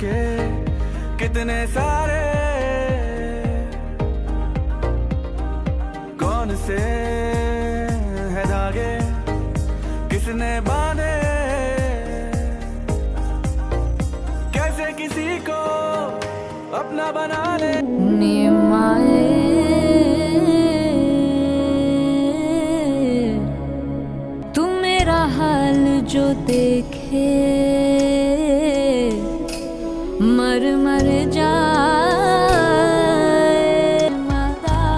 के कितने सारे, कौन से है धागे किसने बांधे, कैसे किसी को अपना बना ले। तू मेरा हाल जो देखे मर मर जाए मदावा।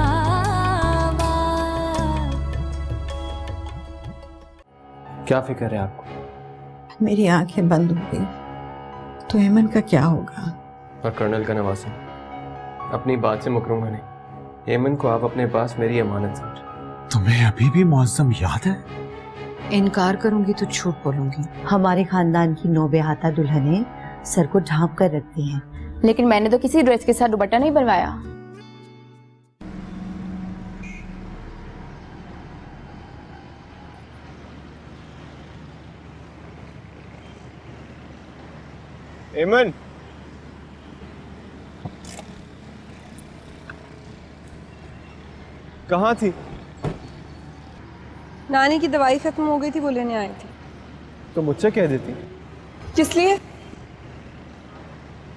क्या फिक्र है आपको? मेरी आंखें बंद हो गई तो हेमन का क्या होगा? और कर्नल का नवासा, अपनी बात से मुकरूंगा नहीं। हेमन को आप अपने पास मेरी अमानत समझो। तुम्हें अभी भी मौसम याद है? इनकार करूंगी तो झूठ बोलूंगी। हमारे खानदान की नौबेहाता दुल्हनें सर को ढांप कर रखती हैं। लेकिन मैंने तो किसी ड्रेस के साथ दुपट्टा नहीं बनवाया। हेमन, कहाँ थी? नानी की दवाई खत्म हो गई थी, वो लेने आई थी। तो मुझसे कह देती। किस लिए?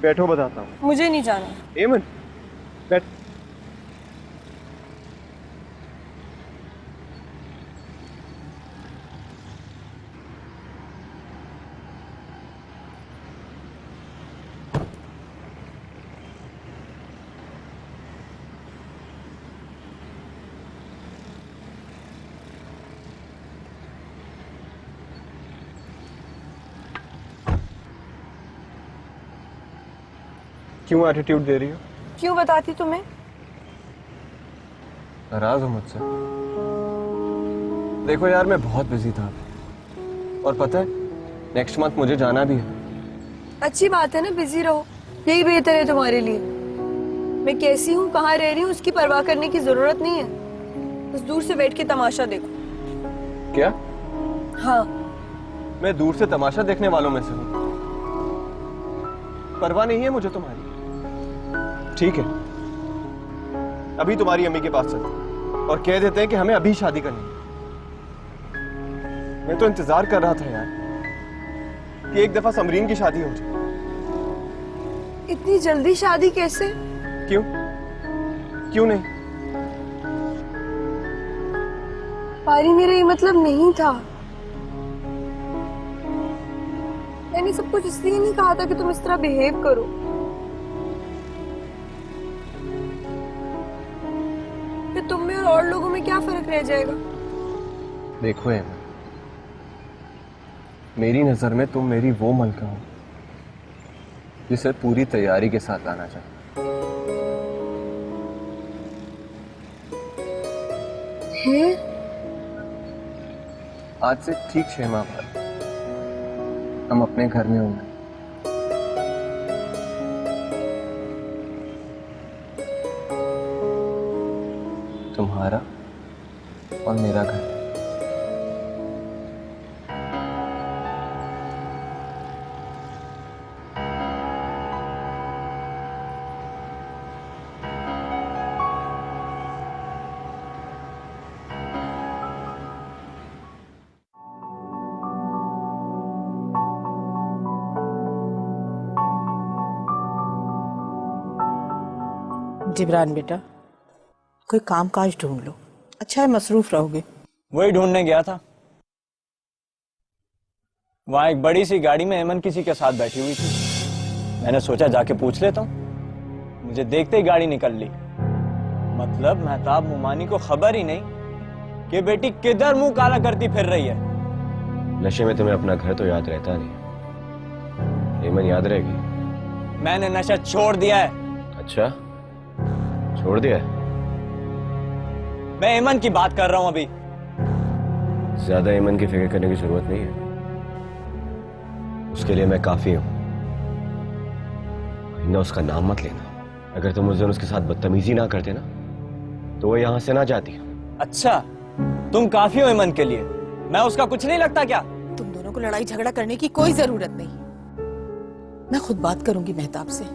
बैठो बताता हूँ। मुझे नहीं जाना। हेमन बैठ। क्यों एटीट्यूड दे रही हो? क्यों बताती तुम्हें? नाराज हो मुझसे? देखो यार, मैं बहुत बिजी था और पता है नेक्स्ट मंथ मुझे जाना भी है। अच्छी बात है ना, बिजी रहो, यही बेहतर है तुम्हारे लिए। मैं कैसी हूँ, कहाँ रह रही हूँ, उसकी परवाह करने की जरूरत नहीं है। बस दूर से बैठ के तमाशा देखो। क्या? हाँ, मैं दूर से तमाशा देखने वालों में से हूँ। परवाह नहीं है मुझे तुम्हारी। ठीक है, अभी तुम्हारी अम्मी के पास चलते और कह देते हैं कि हमें अभी शादी करनी है। मैं तो इंतजार कर रहा था यार कि एक दफा समरीन की शादी हो जाए। इतनी जल्दी शादी कैसे? क्यों? क्यों नहीं? पारी, मेरा ये मतलब नहीं था। मैंने सब कुछ इसलिए नहीं कहा था कि तुम इस तरह बिहेव करो। फिर तुम में और लोगों में क्या फर्क रह जाएगा? देखो हेमन, मेरी नजर में तुम मेरी वो मलका हो जिसे पूरी तैयारी के साथ आना चाहिए। आज से ठीक 6 माह बाद हम अपने घर में होंगे। तुम्हारा और मेरा घर। जिब्रान बेटा, कोई काम काज ढूंढ लो। अच्छा है, मसरूफ रहोगे। वही ढूंढने गया था। वहां एक बड़ी सी गाड़ी में हेमन किसी के साथ बैठी हुई थी। मैंने सोचा जाके पूछ लेता हूँ। मुझे देखते ही गाड़ी निकल ली। मतलब महताब मुमानी को खबर ही नहीं कि बेटी किधर मुंह काला करती फिर रही है। नशे में तुम्हें अपना घर तो याद रहता नहीं, हेमन याद रहेगी। मैंने नशा छोड़ दिया है। अच्छा, छोड़ दिया? मैं हेमन की बात कर रहा हूं। अभी ज्यादा हेमन की फिक्र करने की जरूरत नहीं है, उसके लिए मैं काफी हूं। ना उसका नाम मत लेना। अगर तुम उस दिन उसके साथ बदतमीजी ना करते ना तो वो यहां से ना जाती। अच्छा, तुम काफी हो हेमन के लिए, मैं उसका कुछ नहीं लगता क्या? तुम दोनों को लड़ाई झगड़ा करने की कोई जरूरत नहीं। मैं खुद बात करूंगी मेहताब से।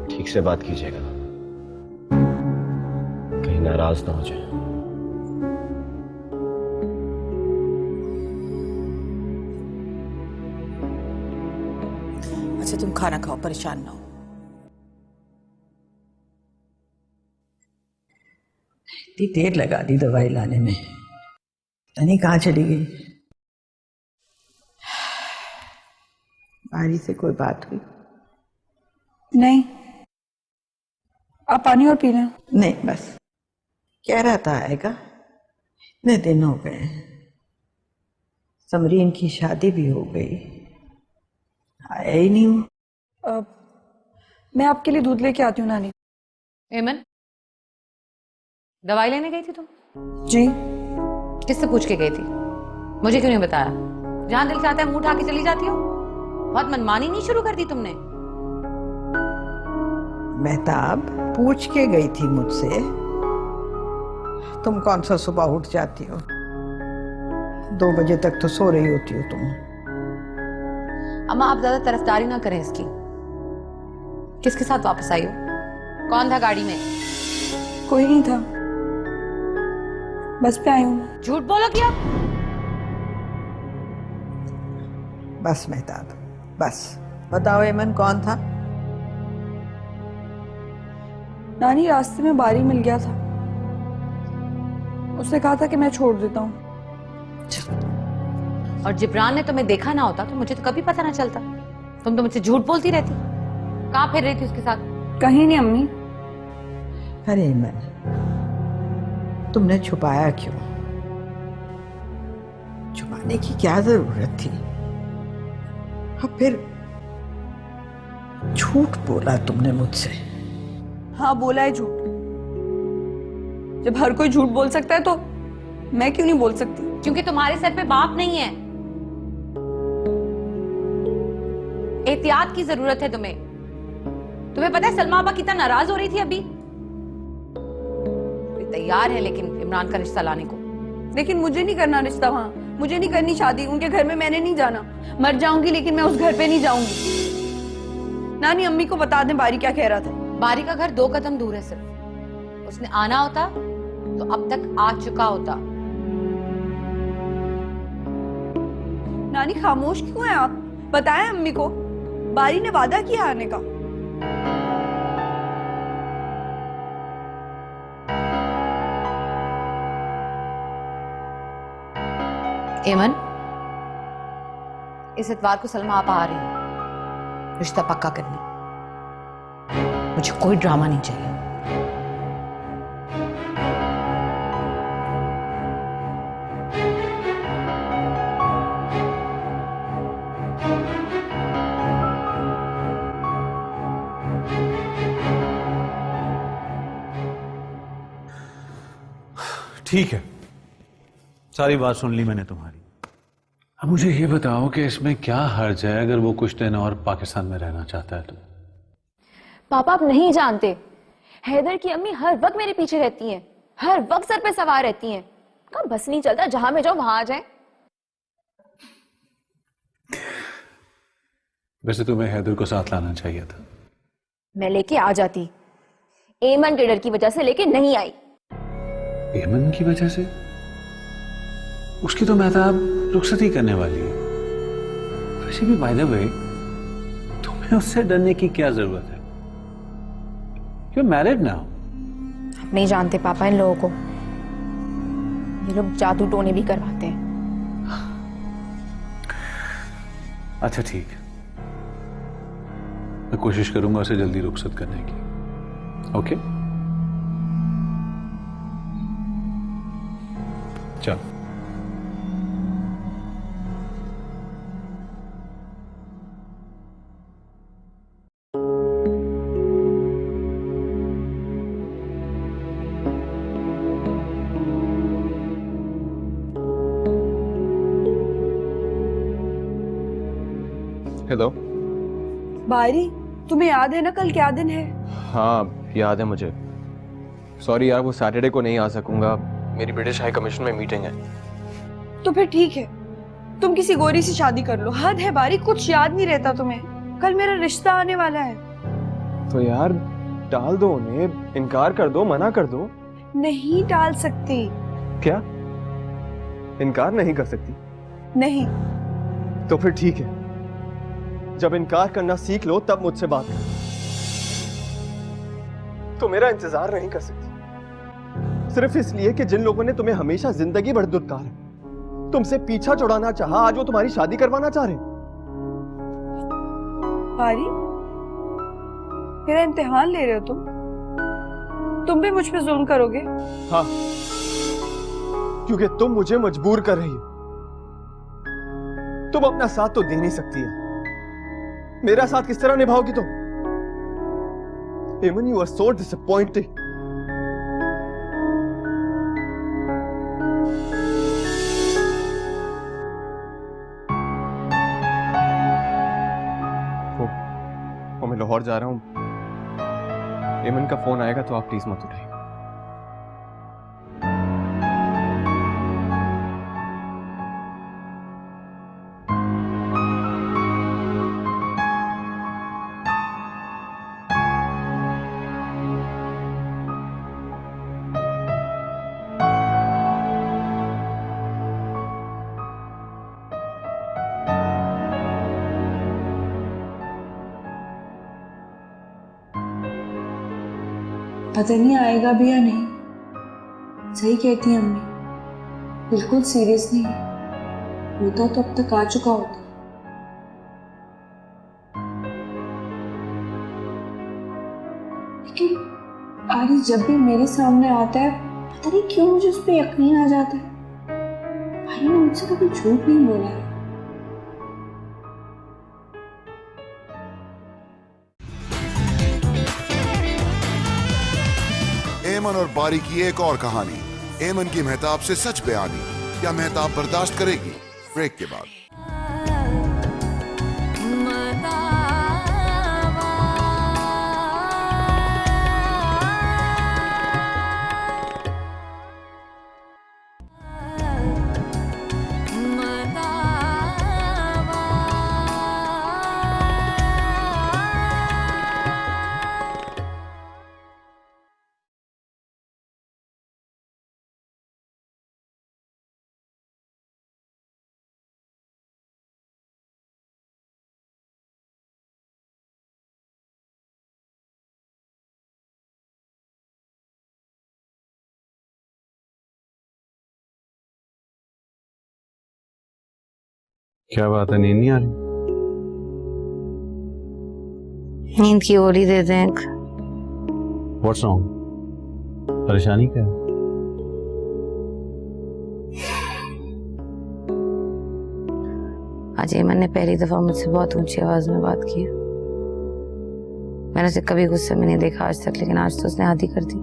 ठीक से बात कीजिएगा, कहीं नाराज ना हो जाए। अच्छा तुम खाना खाओ, परेशान ना हो। इतनी देर लगा दी दवाई लाने में, नहीं कहाँ चली गई? बारी से कोई बात हुई? नहीं। आप पानी और पी लें। नहीं बस कह रहा था आएगा, इतने दिन हो गए, समरीन की शादी भी हो गई, आया ही नहीं हूँ। मैं आपके लिए दूध लेके आती हूँ नानी। एमन, दवाई लेने गई थी तुम? जी। किससे पूछ के गई थी? मुझे क्यों नहीं बताया? जहां दिल चाहता है मुंह उठा के चली जाती हो। बहुत मनमानी नहीं शुरू कर दी तुमने? मेहताब पूछ के गई थी मुझसे, तुम कौन सा सुबह उठ जाती हो? 2 बजे तक तो सो रही होती हो तुम। अम्मा आप ज्यादा तरफदारी ना करें इसकी। किसके साथ वापस आई हो? कौन था गाड़ी में? कोई नहीं था, बस पे आई हूँ। झूठ बोलो क्या? बस मेहताब बस, बताओ एमन कौन था? नानी रास्ते में बारी मिल गया था, उसने कहा था कि मैं छोड़ देता हूँ। और जिब्रान ने तुम्हें देखा ना होता तो मुझे तो कभी पता ना चलता। तुम तो मुझसे झूठ बोलती रहती। कहाँ फिर रही थी उसके साथ? कहीं नहीं अम्मी। अरे एमन, तुमने छुपाया क्यों? छुपाने की क्या जरूरत थी? अब फिर झूठ बोला तुमने मुझसे। हाँ बोला है झूठ। जब हर कोई झूठ बोल सकता है तो मैं क्यों नहीं बोल सकती? क्योंकि तुम्हारे सर पे बाप नहीं है। एहतियात की जरूरत है तुम्हें। तुम्हें पता है सलमा आपा कितना नाराज हो रही थी अभी? तैयार है लेकिन इमरान का रिश्ता लाने को। लेकिन मुझे नहीं करना रिश्ता वहां, मुझे नहीं करनी शादी। उनके घर में मैंने नहीं जाना। मर जाऊंगी लेकिन मैं उस घर पे नहीं जाऊंगी। नानी अम्मी को बता दें बारी क्या कह रहा था। बारी का घर 2 कदम दूर है सिर्फ। उसने आना होता तो अब तक आ चुका होता। नानी खामोश क्यों है आप? बताएं अम्मी को, बारी ने वादा किया आने का। एमन, इस इतवार को सलमा आप आ रही है रिश्ता पक्का करने। मुझे कोई ड्रामा नहीं चाहिए। ठीक है, सारी बात सुन ली मैंने तुम्हारी। अब मुझे ये बताओ कि इसमें क्या हर्ज है अगर वो कुछ दिन और पाकिस्तान में रहना चाहता है तो? पापा आप नहीं जानते, हैदर की अम्मी हर वक्त मेरे पीछे रहती हैं, हर वक्त सर पे सवार रहती हैं। कब बस नहीं चलता जहां मैं जाऊं वहां आ जाए। वैसे तुम्हें हैदर को साथ लाना चाहिए था। मैं लेके आ जाती, एमन के डर की वजह से लेके नहीं आई। एमन की वजह से? उसकी तो मेहताब रुखसती करने वाली है। वैसे भी बाय द वे, तुम्हें उससे डरने की क्या जरूरत है? You are married now. आप नहीं जानते पापा इन लोगों को, ये लोग जादू टोने भी करवाते हैं। अच्छा ठीक है, मैं कोशिश करूंगा उसे जल्दी रुखसत करने की। ओके चलो। हेलो बारी, तुम्हें याद है ना कल क्या दिन है? हाँ याद है मुझे। सॉरी यार, वो सैटरडे को नहीं आ सकूंगा, मेरी ब्रिटिश हाई कमीशन में मीटिंग है। तो फिर ठीक है, तुम किसी गोरी से शादी कर लो। हद है बारी, कुछ याद नहीं रहता तुम्हें। कल मेरा रिश्ता आने वाला है। तो यार टाल दो उन्हें, इनकार कर दो, मना कर दो। नहीं टाल सकती। क्या इनकार नहीं कर सकती? नहीं। तो फिर ठीक है, जब इनकार करना सीख लो तब मुझसे बात करो। तो मेरा इंतजार नहीं कर सकती सिर्फ इसलिए कि जिन लोगों ने तुम्हें हमेशा जिंदगी भर दुत्कारा, तुमसे पीछा छुड़ाना चाहा, आज वो तुम्हारी शादी करवाना चाह रहे। पारी, मेरा इम्तिहान ले रहे हो तुम भी मुझ पे जुल्म करोगे? हाँ, क्योंकि तुम मुझे मजबूर कर रही हो। तुम अपना साथ तो दे नहीं सकती है, मेरा साथ किस तरह निभाओगी तुम? Eamon, you are so disappointing. मैं लाहौर जा रहा हूँ, एमन का फोन आएगा तो आप प्लीज मत उठाइए। पता नहीं आएगा भी या नहीं। सही कहती है अम्मी, बिल्कुल सीरियस नहीं है। होता तो अब तक आ चुका होता। लेकिन आरी जब भी मेरे सामने आता है, पता नहीं क्यों मुझे उस पर यकीन आ जाता है। भाई ने मुझसे कभी झूठ नहीं बोला है। एमन और बारी की एक और कहानी, एमन की मेहताब से सच बयानी। क्या मेहताब बर्दाश्त करेगी? ब्रेक के बाद। क्या बात है, नींद नहीं आ रही? नींद की गोली दे दें। What's wrong? परेशानी क्या है? आज एमन ने पहली दफा मुझसे बहुत ऊंची आवाज में बात की। मैंने उसे कभी गुस्से में नहीं देखा आज तक, लेकिन आज तो उसने हद ही कर दी।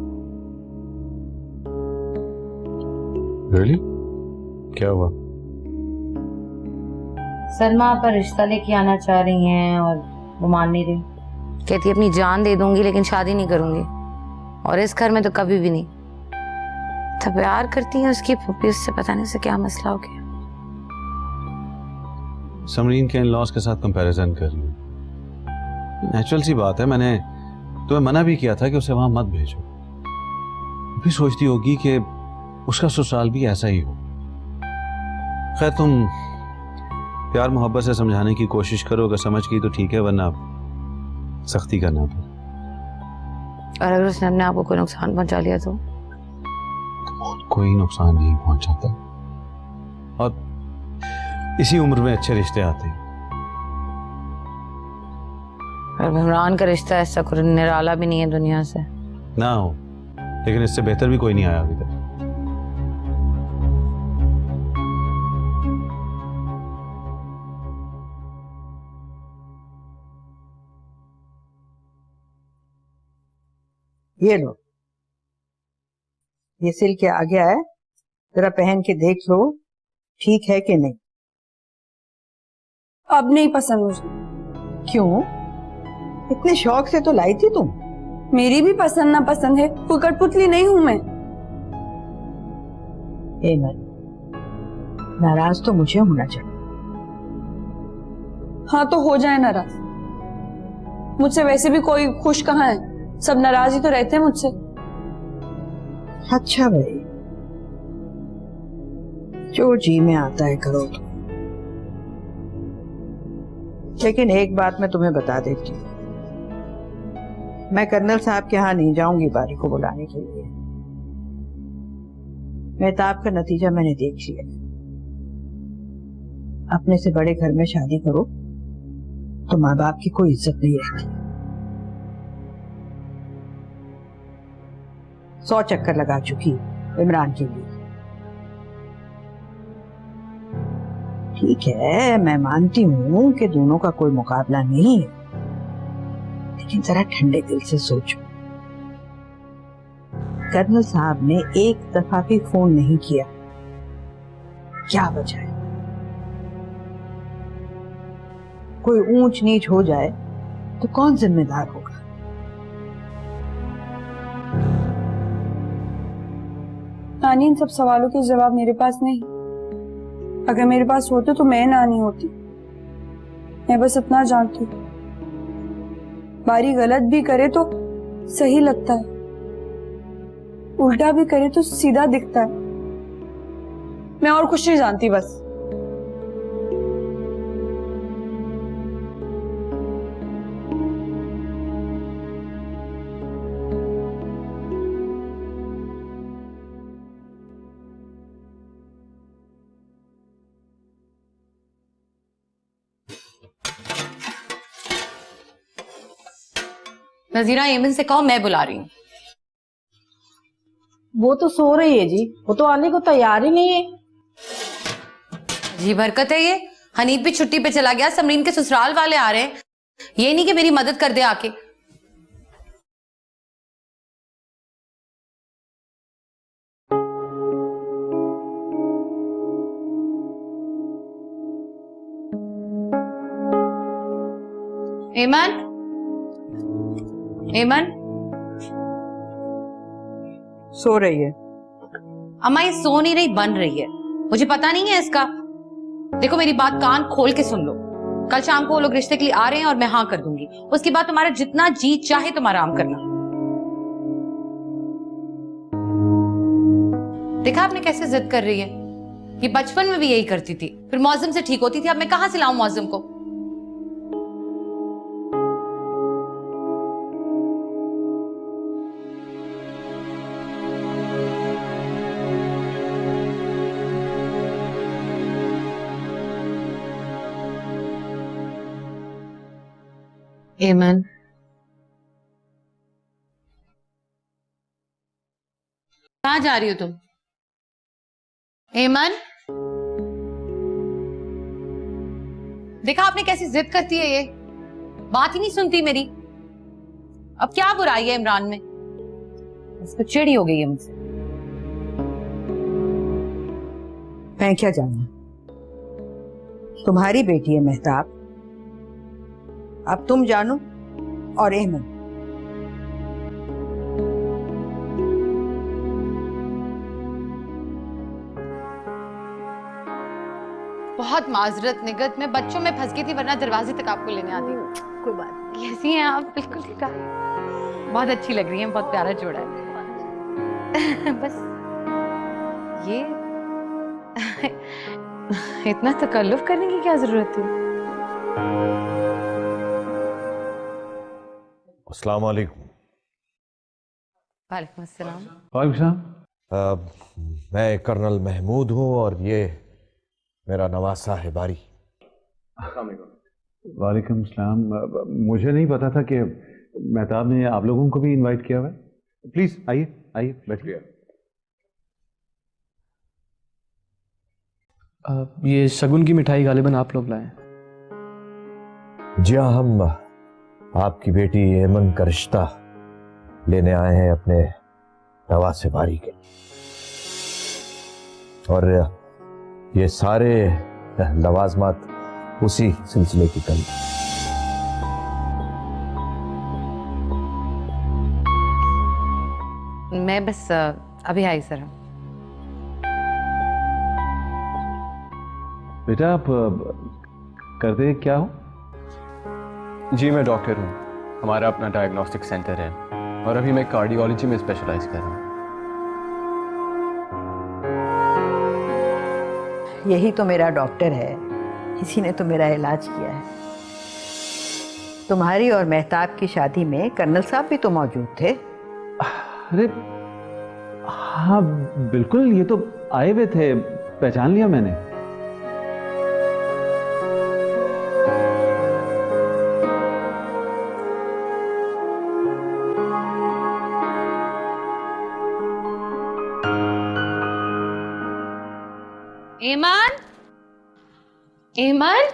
Really? क्या हुआ? सलमा पर रिश्ता लेके आना चाह रही हैं और वो मान नहीं रही। कहती अपनी जान दे दूंगी लेकिन शादी नहीं करूंगी, और इस घर में तो कभी भी नहीं। तो प्यार करती है उसकी फूफी, उससे पता नहीं उसे क्या मसला हो गया। समरीन के इन-लॉज के साथ कंपैरिजन कर रही है। नेचुरल सी बात है, मैंने तुम्हें मना भी किया था कि उसे वहां मत भेजो। भी सोचती होगी कि उसका ससुराल भी ऐसा ही हो। खैर, तुम प्यार मोहब्बत से समझाने की कोशिश करो, अगर समझ गई तो ठीक है, वरना सख्ती करना पड़े। और अगर उसने अपने आप को कोई नुकसान पहुंचा लिया तो? कोई नुकसान नहीं पहुंचाता, और इसी उम्र में अच्छे रिश्ते आते हैं। और इमरान का रिश्ता ऐसा कोई निराला भी नहीं है दुनिया से। ना हो, लेकिन इससे बेहतर भी कोई नहीं आया अभी तक। ये लो, ये सिल के आ गया है, जरा पहन के देख लो ठीक है कि नहीं। अब नहीं पसंद मुझे। क्यों? इतने शौक से तो लाई थी तुम। मेरी भी पसंद ना पसंद है, कोई कठपुतली नहीं हूं मैं। नाराज तो मुझे होना चाहिए, हाँ तो हो जाए नाराज। मुझसे वैसे भी कोई खुश कहाँ है, सब नाराज ही तो रहते हैं मुझसे। अच्छा भाई, जो जी में आता है करो तो। लेकिन एक बात मैं तुम्हें बता देती हूँ, मैं कर्नल साहब के यहाँ नहीं जाऊंगी बारी को बुलाने के लिए। मेहताब का नतीजा मैंने देख लिया। अपने से बड़े घर में शादी करो तो माँ बाप की कोई इज्जत नहीं रहती। 100 चक्कर लगा चुकी इमरान के लिए। ठीक है, मैं मानती हूँ कि दोनों का कोई मुकाबला नहीं है, लेकिन जरा ठंडे दिल से सोचो। कर्नल साहब ने एक दफा भी फोन नहीं किया, क्या वजह है? कोई ऊंच नीच हो जाए तो कौन जिम्मेदार होगा? नानी, इन सब सवालों के जवाब मेरे पास नहीं। अगर मेरे पास होते तो मैं नानी होती। मैं बस इतना जानती हूँ, बारी गलत भी करे तो सही लगता है, उल्टा भी करे तो सीधा दिखता है। मैं और कुछ नहीं जानती बस। नजीरा, एमन से कहो मैं बुला रही हूँ। वो तो सो रही है जी, वो तो आने को तैयार ही नहीं है। जी बरकत है ये। हनीफ भी छुट्टी पे चला गया, समरीन के ससुराल वाले आ रहे हैं। ये नहीं कि मेरी मदद कर दे आके। एमन, एमन सो रही है। अम्मा ये सो नहीं रही, बन रही है। मुझे पता नहीं है इसका। देखो मेरी बात कान खोल के सुन लो। कल शाम को वो लोग रिश्ते के लिए आ रहे हैं और मैं हाँ कर दूंगी। उसके बाद तुम्हारा जितना जी चाहे तुम आराम करना। देखा आपने कैसे जिद कर रही है। ये बचपन में भी यही करती थी, फिर मौसम से ठीक होती थी। अब मैं कहां से लाऊं मौसम को? एमन, कहाँ जा रही हो तुम? एमन, देखा आपने कैसी जिद करती है ये, बात ही नहीं सुनती मेरी। अब क्या बुराई है इमरान में? इसको चिड़ी हो गई है मुझसे। मैं क्या जानूं, तुम्हारी बेटी है मेहताब। अब तुम जानो और एमन। बहुत माजरत निगत, मैं बच्चों में फंस गई थी, वरना दरवाजे तक आपको लेने आती। कोई बात नहीं। कैसी हैं आप? बिल्कुल ठीक है, बहुत अच्छी लग रही हैं, बहुत प्यारा जोड़ा है। बस ये इतना तकल्लुफ करने की क्या जरूरत थी? अस्सलाम वालेकुम। वालेकुम अस्सलाम। वालेकुम सलाम। मैं कर्नल महमूद हूँ और ये मेरा नवासा है बारी। वालेकुम सलाम। मुझे नहीं पता था कि मेहताब ने आप लोगों को भी इनवाइट किया हुआ है। प्लीज आइए आइए बैठिए। ये शगुन की मिठाई गालिबन आप लोग लाए। जी हाँ, हम आपकी बेटी एमन का रिश्ता लेने आए हैं अपने नवासे बारी के, और ये सारे लवाजमात उसी सिलसिले की कल। मैं बस अभी आई सर। बेटा आप करते क्या हो? जी मैं डॉक्टर हूँ, हमारा अपना डायग्नोस्टिक सेंटर है और अभी मैं कार्डियोलॉजी में स्पेशलाइज कर रहा हूँ। यही तो मेरा डॉक्टर है, इसी ने तो मेरा इलाज किया है। तुम्हारी और मेहताब की शादी में कर्नल साहब भी तो मौजूद थे। अरे हाँ बिल्कुल, ये तो आए हुए थे, पहचान लिया मैंने। एमन, एमन,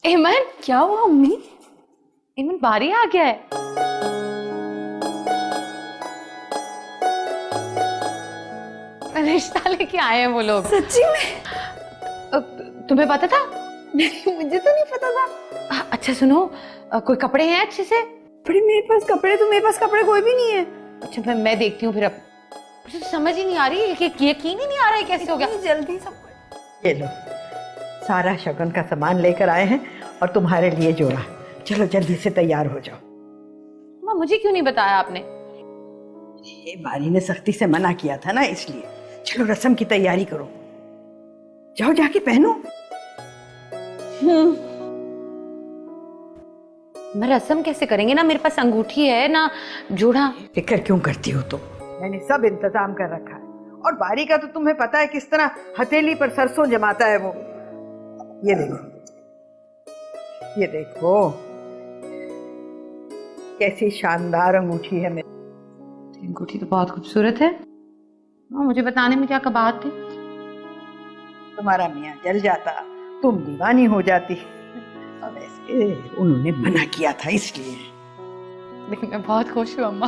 एमन, क्या हुआ अम्मी? एमन बारी आ गया है। रिश्ता लेके आए हैं वो लोग। सच्ची में? तुम्हें पता था? नहीं, मुझे तो नहीं पता था। अच्छा सुनो, कोई कपड़े हैं अच्छे से? मेरे पास कपड़े तो मेरे पास कपड़े कोई भी नहीं है। अच्छा मैं देखती हूँ फिर। अब मुझे तो समझ ही नहीं आ रही, यकीन ही नहीं आ रहा है कैसे हो गया। जल्दी सब ये लो, सारा शगुन का सामान लेकर आए हैं और तुम्हारे लिए जोड़ा। चलो जल्दी से तैयार हो जाओ। माँ मुझे क्यों नहीं बताया आपने? ये बारी ने सख्ती से मना किया था ना, इसलिए। चलो रस्म की तैयारी करो, जाओ जाके पहनो। मैं रस्म कैसे करेंगे? ना मेरे पास अंगूठी है ना जोड़ा। फिक्र क्यों करती हो तुम? मैंने सब इंतजाम कर रखा है। और बारी का तो तुम्हें पता है किस तरह हथेली पर सरसों जमाता है वो। ये देखो, ये देखो कैसी शानदार अंगूठी है मेरी। अंगूठी तो बहुत खूबसूरत है। मुझे बताने में क्या कबाहत थी? तुम्हारा मियाँ जल जाता, तुम दीवानी हो जाती। अब ऐसे उन्होंने मना किया था इसलिए। लेकिन मैं बहुत खुश हूँ अम्मा।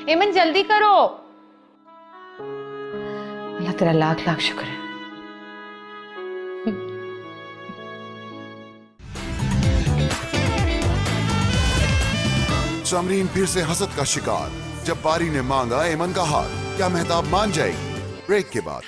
एमन जल्दी करो। अल्लाह तेरा लाख लाख शुक्र है। समरीन फिर से हसद का शिकार जब बारी ने मांगा एमन का हाथ। क्या मेहताब मान जाएगी? ब्रेक के बाद।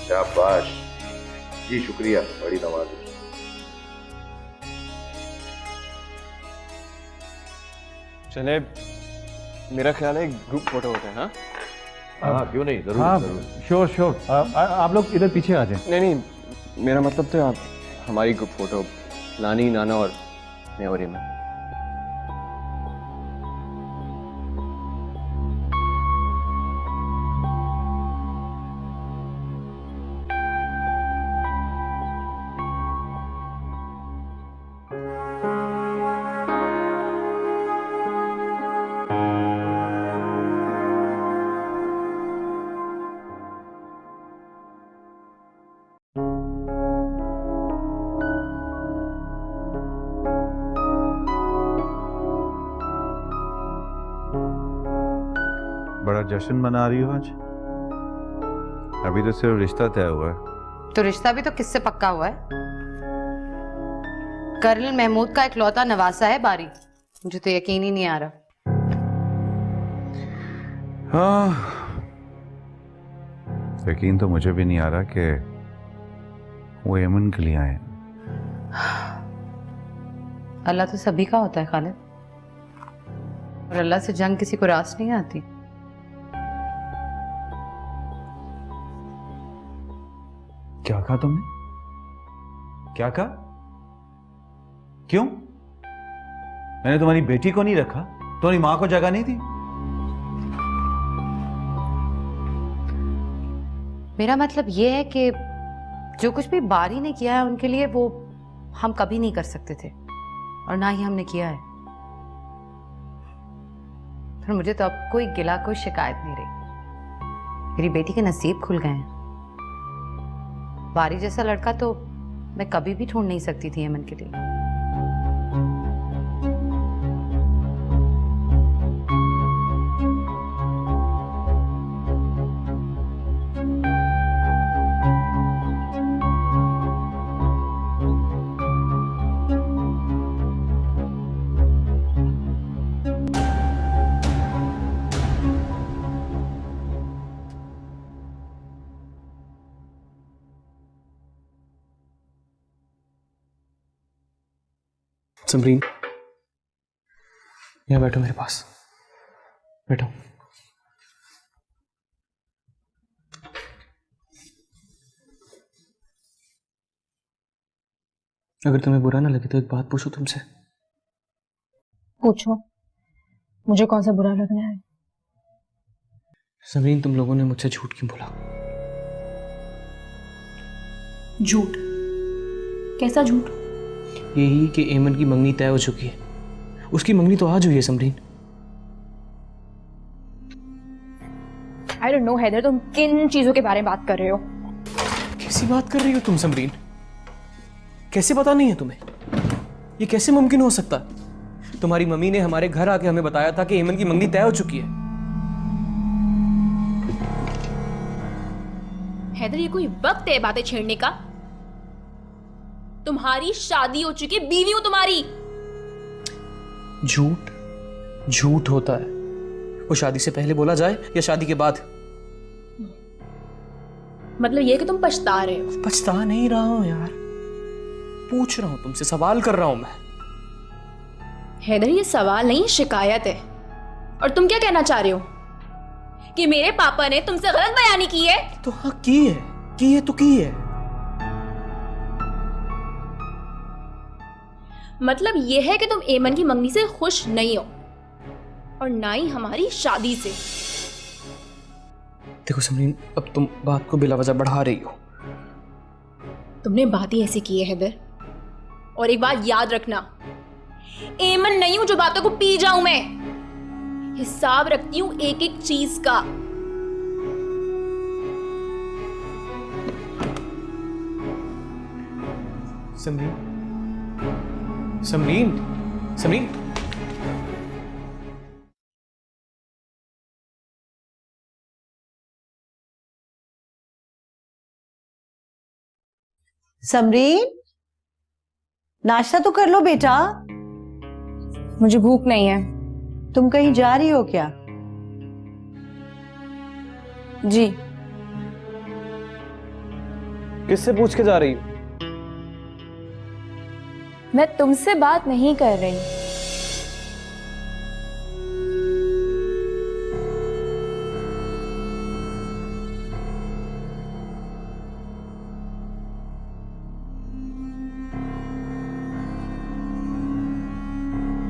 शाबाश जी, शुक्रिया, बड़ी नवाजी। चले, मेरा ख्याल है ग्रुप फोटो होता है। हाँ हाँ क्यों नहीं, जरूर हाँ जरूर। श्योर श्योर, आप लोग इधर पीछे आ जाए। नहीं नहीं, मेरा मतलब तो आप हमारी ग्रुप फोटो, नानी नाना और मैं और एमन। बड़ा जश्न मना रही हो आज? अभी तो सिर्फ रिश्ता तय हुआ है। तो रिश्ता भी तो किससे पक्का हुआ है? कर्नल महमूद का इकलौता नवासा है बारी। मुझे तो यकीन ही नहीं आ रहा। हाँ, यकीन तो मुझे भी नहीं आ रहा कि वो यमन के लिए आए। अल्लाह तो सभी का होता है खालिद, और अल्लाह से जंग किसी को रास नहीं आती। क्या कहा तुमने? क्या कहा? क्यों? मैंने तुम्हारी बेटी को नहीं रखा? तुम्हारी मां को जगह नहीं दी? मेरा मतलब ये है कि जो कुछ भी बारी ने किया है उनके लिए वो हम कभी नहीं कर सकते थे, और ना ही हमने किया है। पर मुझे तो अब कोई गिला, कोई शिकायत नहीं रही। मेरी बेटी के नसीब खुल गए हैं। बारी जैसा लड़का तो मैं कभी भी ढूंढ नहीं सकती थी यमन के लिए। समरीन, यहाँ बैठो मेरे पास, बैठो। अगर तुम्हें बुरा ना लगे तो एक बात पूछूं तुमसे? पूछो, मुझे कौन सा बुरा लगना है? समरीन, तुम लोगों ने मुझसे झूठ क्यों बोला? झूठ? कैसा झूठ? यही कि एमन की मंगनी तय हो चुकी है। उसकी मंगनी तो आज हुई है Samreen. I don't know Haider, तुम किन चीजों के बारे में बात कर रहे हो? कैसी बात कर रही हो तुम समरीन? कैसे पता नहीं है तुम्हें? ये कैसे मुमकिन हो सकता? तुम्हारी मम्मी ने हमारे घर आके हमें बताया था कि एमन की मंगनी तय हो चुकी है। हैदर, ये कोई वक्त है बातें छेड़ने का? तुम्हारी शादी हो चुकी है, बीवी हूं तुम्हारी। झूठ झूठ होता है। वो शादी से पहले बोला जाए या शादी के बाद? मतलब ये कि तुम पछता रहे हो? पछता नहीं रहा हूं यार, पूछ रहा हूं तुमसे, सवाल कर रहा हूं मैं। हैदर, ये सवाल नहीं, शिकायत है। और तुम क्या कहना चाह रहे हो कि मेरे पापा ने तुमसे गलत बयानी की है? तो हाँ, की है तो की है। मतलब ये है कि तुम एमन की मंगनी से खुश नहीं हो, और ना ही हमारी शादी से। देखो समरीन, अब तुम बात को बिला वजह बढ़ा रही हो। तुमने बात ही ऐसी की है हैदर। और एक बात याद रखना, एमन नहीं हूं जो बातों को पी जाऊं मैं। हिसाब रखती हूं एक एक चीज का। समरीन, समरीन, समरीन, समरीन, नाश्ता तो कर लो बेटा। मुझे भूख नहीं है। तुम कहीं जा रही हो क्या? जी। किससे पूछ के जा रही हो? मैं तुमसे बात नहीं कर रही।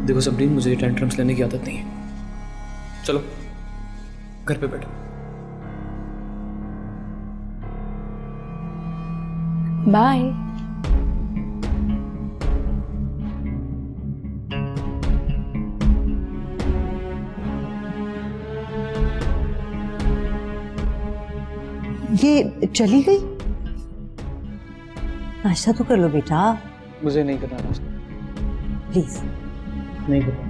देखो समरीन, मुझे टेंट्रम्स लेने की आदत नहीं है। चलो घर पे बैठो। बाय। ये चली गई? नाश्ता तो कर लो बेटा। मुझे नहीं करना नाश्ता, प्लीज। नहीं करना।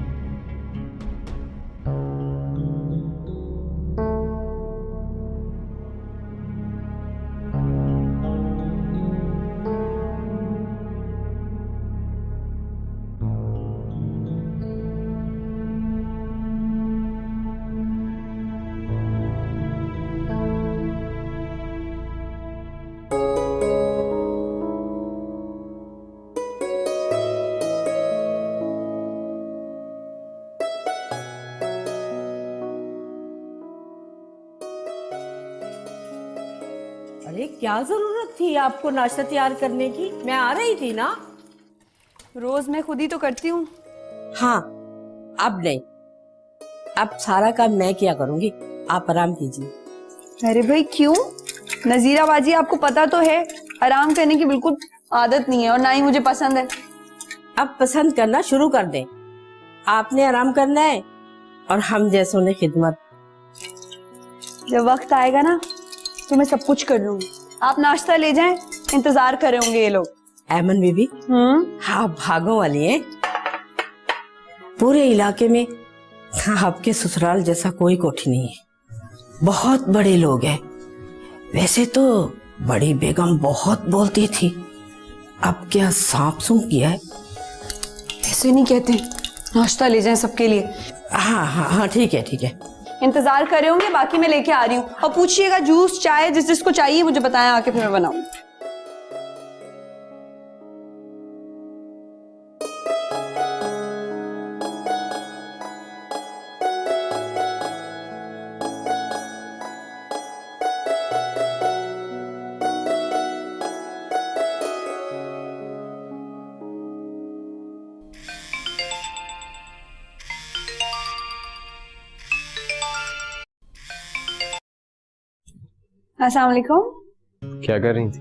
क्या जरूरत थी आपको नाश्ता तैयार करने की? मैं आ रही थी ना। रोज मैं खुद ही तो करती हूँ। हाँ, अब नहीं, अब सारा काम मैं किया करूंगी, आप आराम कीजिए। अरे भाई क्यों? नजीरा बाजी, आपको पता तो है आराम करने की बिल्कुल आदत नहीं है और ना ही मुझे पसंद है। अब पसंद करना शुरू कर दें। आपने आराम करना है और हम जैसों ने खिदमत। जब वक्त आएगा ना तो मैं सब कुछ कर लूंगी। आप नाश्ता ले जाएं, इंतजार कर रहे होंगे ये लोग। ऐमन बीबी, हाँ भागों वाली हैं। पूरे इलाके में आपके ससुराल जैसा कोई कोठी नहीं है। बहुत बड़े लोग हैं। वैसे तो बड़ी बेगम बहुत बोलती थी, अब क्या सांप सूंघ किया है? ऐसे नहीं कहते। नाश्ता ले जाएं सबके लिए। हाँ हाँ हाँ, ठीक है ठीक है। इंतजार कर रहे होंगे, बाकी मैं लेके आ रही हूँ। और पूछिएगा जूस चाय जिस जिसको चाहिए मुझे बताएं, आके फिर मैं बनाऊँ। अस्सलाम वालेकुम। क्या कर रही थी?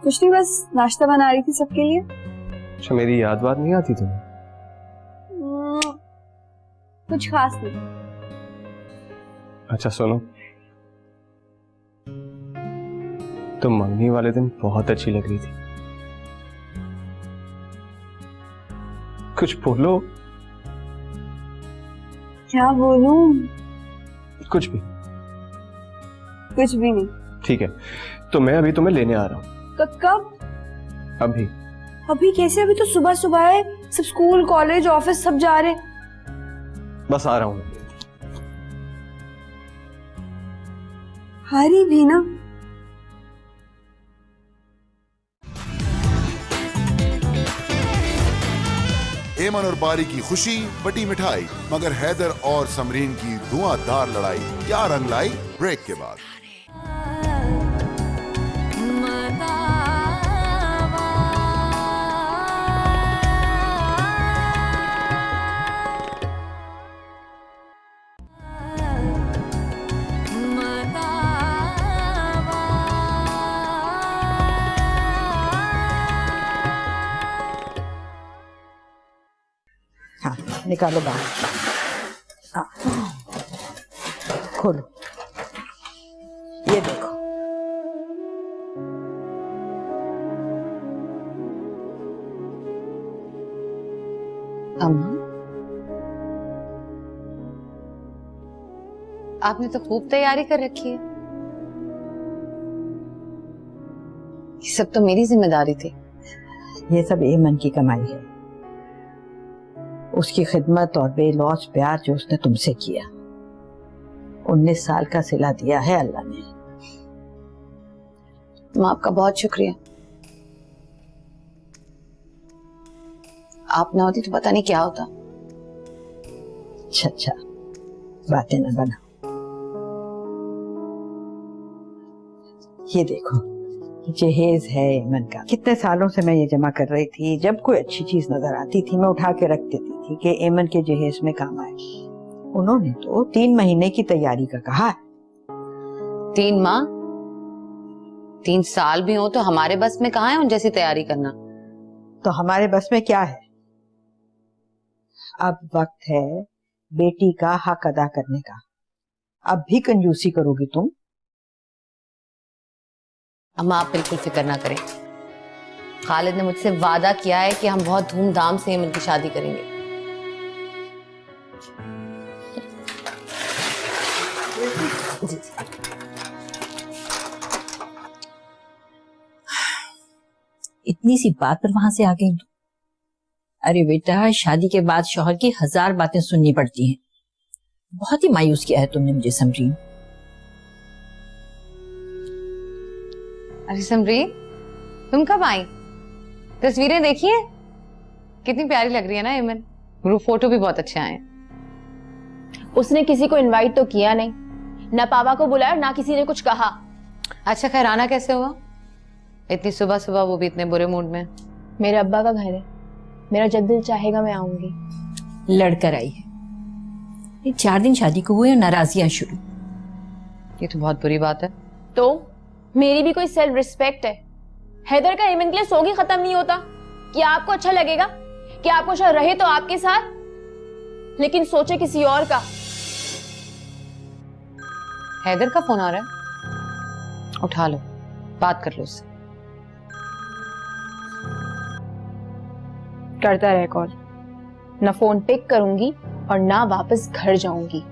कुछ नहीं, बस नाश्ता बना रही थी सबके लिए। अच्छा, मेरी याद बात नहीं आती तुम्हें? कुछ खास नहीं। अच्छा सुनो, तुम मंगनी वाले दिन बहुत अच्छी लग रही थी। कुछ बोलो। क्या बोलूं? कुछ भी। कुछ भी नहीं। ठीक है, तो मैं अभी तुम्हें लेने आ रहा हूँ। कब? अभी। अभी कैसे? अभी तो सुबह सुबह है, सब स्कूल कॉलेज ऑफिस सब जा रहे। बस आ रहा हूँ। हारी भी ना। एमन और बारी की खुशी बटी मिठाई, मगर हैदर और समरीन की धुआंधार लड़ाई क्या रंग लाई? ब्रेक के बाद। हाँ, निकालो बाहर। हाँ, खोलो, ये देखो। अम्मा, आपने तो खूब तैयारी कर रखी है। ये सब तो मेरी जिम्मेदारी थी। ये सब एमन की कमाई है, उसकी खिदमत और बेलौस प्यार जो उसने तुमसे किया। 19 साल का सिला दिया है अल्लाह ने। माँ, आपका बहुत शुक्रिया। आप ना होती तो पता नहीं क्या होता। अच्छा, बातें न बना। ये देखो, जहेज है एमन का। कितने सालों से मैं ये जमा कर रही थी। जब कोई अच्छी चीज नजर आती थी मैं उठा के रख देती थी कि एमन के जहेज में काम आए। उन्होंने तो 3 महीने की तैयारी का कहा है। 3 माह? 3 साल भी हो तो हमारे बस में कहाँ है उन जैसी तैयारी करना। तो हमारे बस में क्या है? अब वक्त है बेटी का हक अदा करने का। अब भी कंजूसी करोगी तुम? अम्मा, आप बिल्कुल फिक्र ना करें। खालिद ने मुझसे वादा किया है कि हम बहुत धूमधाम से एमन की शादी करेंगे। इतनी सी बात पर वहां से आ गई। अरे बेटा, शादी के बाद शौहर की 1000 बातें सुननी पड़ती हैं। बहुत ही मायूस किया है तुमने मुझे समरीन। अरे समरीन, तुम कब आई? तस्वीरें देखी है? कितनी प्यारी लग रही है ना एमन। ग्रुप फोटो भी बहुत अच्छे आए हैं। उसने किसी को इनवाइट तो किया नहीं, ना पापा को बुलाया ना किसी ने कुछ कहा। अच्छा खैर, आना कैसे हुआ? इतनी सुबह सुबह, वो भी इतने बुरे मूड में? मेरे अब्बा का घर है, मेरा जब दिल चाहेगा मैं आऊंगी। लड़कर आई है, ये 4 दिन शादी को हुए और नाराजियां शुरू। ये तो बहुत बुरी बात है। तो मेरी भी कोई सेल्फ रिस्पेक्ट है। हैदर का एमन के लिए सोगी खत्म नहीं होता। क्या आपको अच्छा लगेगा कि आपको शायद रहे तो आपके साथ, लेकिन सोचे किसी और का। हैदर का फोन आ रहा है, उठा लो, बात कर लो उससे। करता रहे कॉल, ना फोन पिक करूंगी और ना वापस घर जाऊंगी।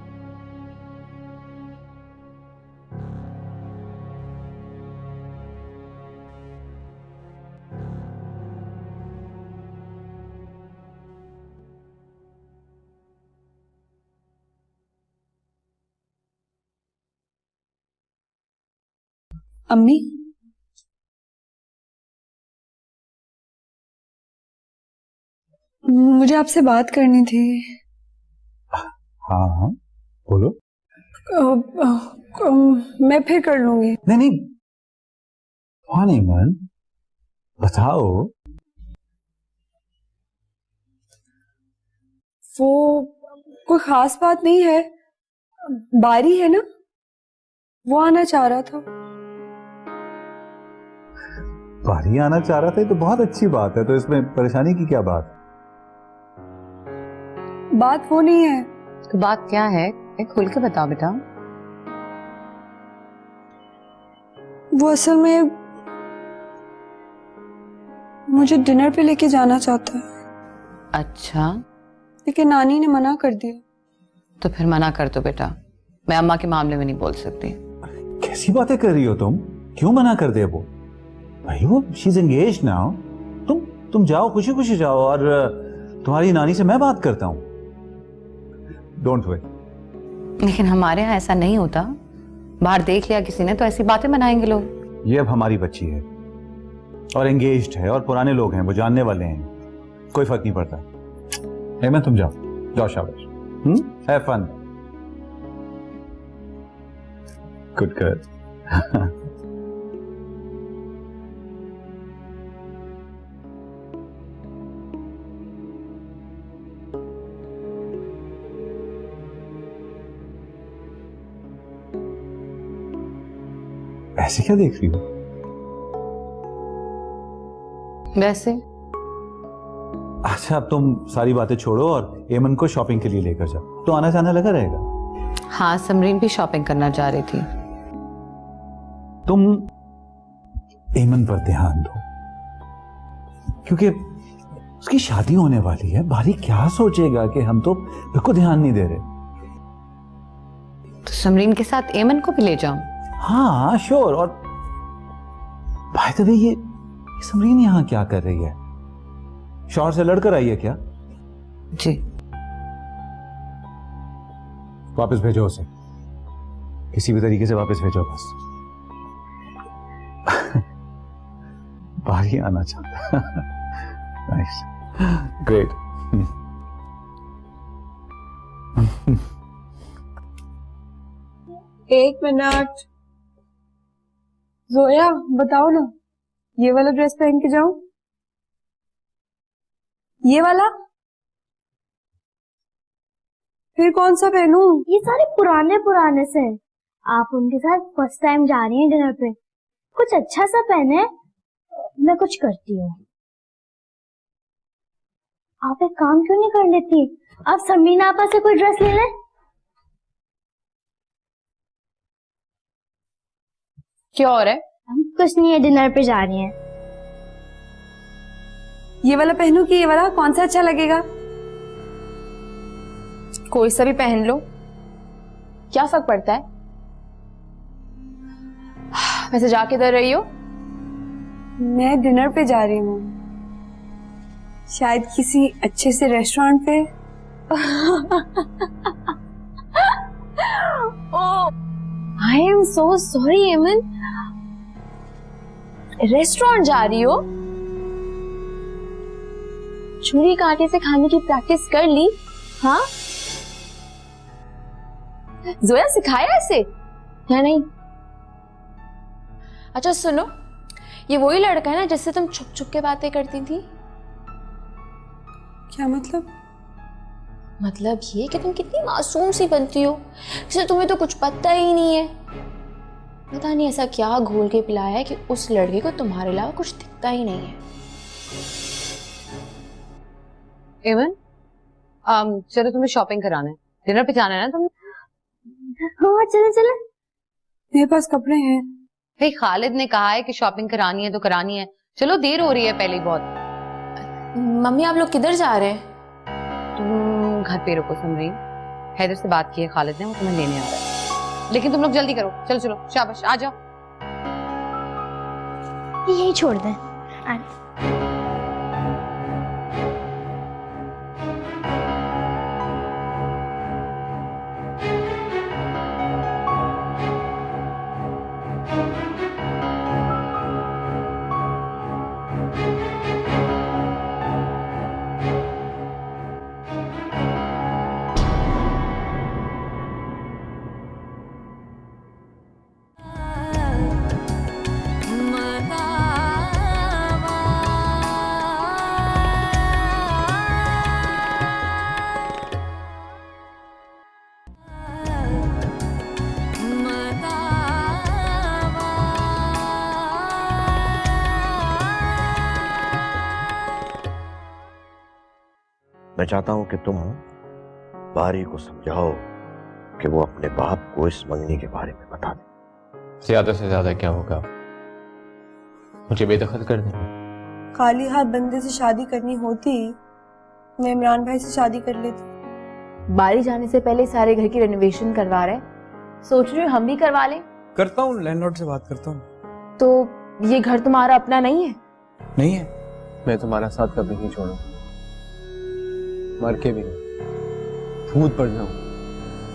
अम्मी, मुझे आपसे बात करनी थी। हाँ हाँ बोलो। मैं फिर कर लूंगी। नहीं नहीं, कौन एमन, बताओ। वो कोई खास बात नहीं है, बारी है ना, वो आना चाह रहा था। बारी आना चाह रहा था, ये तो बहुत अच्छी बात है, तो इसमें परेशानी की क्या बात? बात वो नहीं है। तो बात क्या है, खुल के बताओ बेटा। वो असल में मुझे डिनर पे लेके जाना चाहता है। अच्छा, लेकिन नानी ने मना कर दिया। तो फिर मना कर दो बेटा, मैं अम्मा के मामले में नहीं बोल सकती। कैसी बातें कर रही हो तुम? क्यों मना कर दे वो? भाई वो शी इज एंगेज्ड नाउ। तुम जाओ, खुशी खुशी जाओ, और तुम्हारी नानी से मैं बात करता हूँ। Don't worry. लेकिन हमारे यहाँ ऐसा नहीं होता, बाहर देख लिया किसी ने तो ऐसी बातें बनाएंगे लोग। ये अब हमारी बच्ची है और एंगेज्ड है, और पुराने लोग हैं, वो जानने वाले हैं, कोई फर्क नहीं पड़ता। हेमंत तुम जाओ, जाओ, शाबाश, हैव फन, गुड गर्ल। ऐसे क्या देख रही हो? वैसे। अच्छा, अब तुम सारी बातें छोड़ो और एमन को शॉपिंग के लिए लेकर जाओ, तो आना जाना लगा रहेगा। हाँ, समरीन भी शॉपिंग करना चाह रही थी। तुम एमन पर ध्यान दो, क्योंकि उसकी शादी होने वाली है। बारी क्या सोचेगा कि हम तो बिल्कुल ध्यान नहीं दे रहे। तो समरीन के साथ एमन को भी ले जाऊं? हाँ श्योर। और भाई तो ये समरीन यहाँ क्या कर रही है? शौहर से लड़कर आई है क्या? जी। वापस भेजो उसे, किसी भी तरीके से वापस भेजो बस। बारी आना चाहता। Nice, great. एक मिनट, जोया बताओ ना, ये वाला ड्रेस पहन के जाऊं? ये वाला? फिर कौन सा पहनूं? ये सारे पुराने पुराने से हैं। आप उनके साथ फर्स्ट टाइम जा रही हैं डिनर पे, कुछ अच्छा सा पहने। मैं कुछ करती हूँ। आप एक काम क्यों नहीं कर लेती, आप समीना आपा से कोई ड्रेस ले लें। क्या हो रहा है? हम कुछ नहीं है, डिनर पे जा रही हैं। ये वाला पहनूं कि ये वाला, कौन सा अच्छा लगेगा? कोई सा भी पहन लो, क्या फर्क पड़ता है। वैसे जा किधर रही हो? मैं डिनर पे जा रही हूँ, शायद किसी अच्छे से रेस्टोरेंट पे। ओह, आई एम सो सॉरी एमन, रेस्टोरेंट जा रही हो? छुरी कांटे से खाने की प्रैक्टिस कर ली? हाँ, जोया सिखाया ऐसे या नहीं? अच्छा सुनो, ये वही लड़का है ना जिससे तुम छुप छुप के बातें करती थी? क्या मतलब? मतलब ये कि तुम कितनी मासूम सी बनती हो, जैसे तुम्हें तो कुछ पता ही नहीं है। पता नहीं ऐसा क्या घोल के पिलाया है कि उस लड़के को तुम्हारे अलावा कुछ दिखता ही नहीं है। एमन, चलो तुम्हें शॉपिंग कराना है, डिनर पे जाना है ना तुम? हाँ चले चले। मेरे पास कपड़े हैं। भाई खालिद ने कहा है कि शॉपिंग करानी है तो करानी है, चलो देर हो रही है पहले बहुत। मम्मी आप लोग किधर जा रहे हैं? तुम घर पे रुको समरीन, हैदर से बात की है खालिद ने, वो तुम्हें लेने आ रहा है, लेकिन तुम लोग जल्दी करो। चलो चलो शाबाश आ जाओ। यही छोड़ दें। मैं चाहता हूं कि तुम बारी को समझाओ कि वो अपने बाप को इस मंगनी के बारे में बता दे। ज्यादा से ज्यादा क्या होगा, मुझे बेदखल कर देंगे। काली हाथ बंदे से शादी करनी होती मैं इमरान भाई से शादी कर लेती। बारी जाने से पहले सारे घर की रेनोवेशन करवा रहे हैं, सोच रही हूँ हम भी करवा लें। करता हूँ, लैंडलॉर्ड से बात करता हूँ। तो ये घर तुम्हारा अपना नहीं है? नहीं है। मैं तुम्हारा साथ कभी नहीं छोड़ूंगा, मर के भी नहीं। भूत बन जाऊं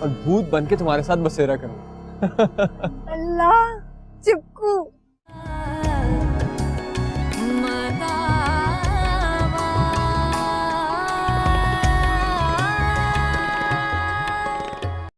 और भूत बन के तुम्हारे साथ बसेरा करूं। अल्लाह चिपकू